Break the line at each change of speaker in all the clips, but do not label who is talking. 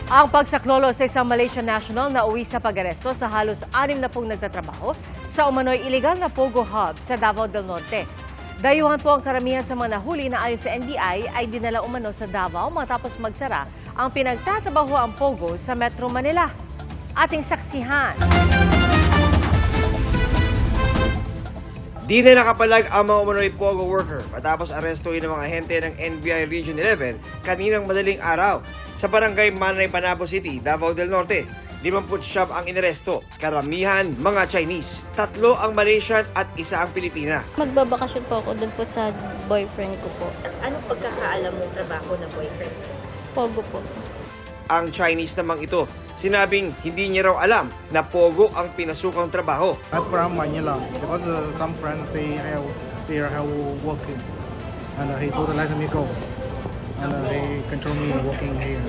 Ang pagsaklolo sa isang Malaysian national na uwi sa pag-aresto sa halos 6 na nagtatrabaho sa umano'y iligal na Pogo Hub sa Davao del Norte. Dayuhan po ang karamihan sa mga nahuli na ayon sa NBI ay dinala umano sa Davao matapos magsara ang pinagtatrabaho ang Pogo sa Metro Manila. Ating saksihan.
Di na nakapalag ang mga umano'y Pogo worker matapos arestuhin ng mga ahente ng NBI Region 11 kaninang madaling araw sa barangay Manay, Panabo City, Davao del Norte. 50 ang inaresto, karamihan mga Chinese, 3 ang Malaysian at 1 ang Pilipina.
Magbabakasyon po ako doon po sa boyfriend ko po.
Anong pagkakaalam mong trabaho ng boyfriend?
Pogo po.
Ang Chinese namang ito, sinabing hindi niya raw alam na Pogo ang pinasukang trabaho.
I'm from Manila because some friends say they have working and he told let me go and he control me working here.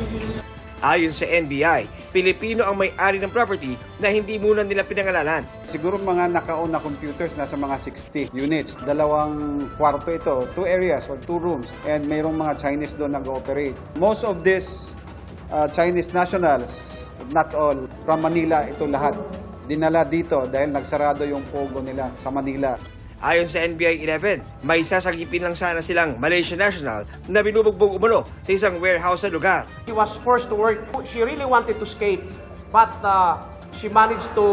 Ayon sa NBI, Pilipino ang may-ari ng property na hindi muna nila pinangalanan.
Siguro mga naka-own na computers nasa mga 60 units. 2 kwarto ito, 2 areas or 2 rooms and mayroong mga Chinese doon nag-ooperate. Most of these Chinese nationals, not all, from Manila ito lahat. Dinala dito dahil nagsarado yung Pogo nila sa Manila.
Ayon sa NBI 11, may sasagipin lang sana silang Malaysian national na binubugbog umano sa isang warehouse sa lugar.
She was forced to work. She really wanted to escape, but she managed to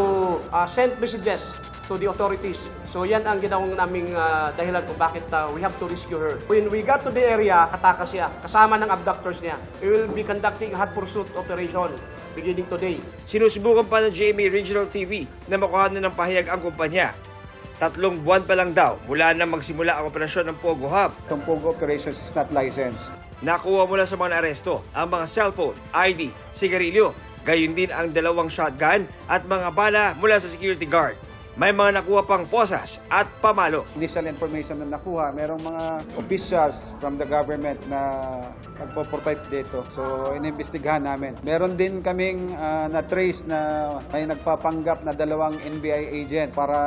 send messages to the authorities. So yan ang ginawang naming dahilan kung bakit we have to rescue her. When we got to the area, katakas siya, kasama ng abductors niya. We will be conducting a hot pursuit operation beginning today.
Sinusubukan pa ng GMA Regional TV na makuha na ng pahayag ang kumpanya. 3 buwan pa lang daw mula na magsimula ang operasyon ng Pogo Hub.
Itong Pogo operations is not licensed.
Nakuha mula sa mga naaresto ang mga cellphone, ID, sigarilyo, gayon din ang 2 shotgun at mga bala mula sa security guard. May mga nakuha pang posas at pamalo.
Initial information na nakuha, merong mga officials from the government na nagpo-protect dito. So, inimbestigahan namin. Meron din kaming na-trace na may nagpapanggap na 2 NBI agent para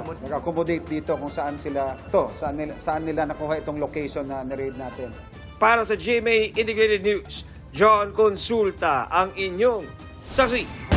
mag-accommodate dito kung saan sila saan nila nakuha itong location na ni-raid natin.
Para sa GMA Integrated News, John Consulta ang inyong saksi.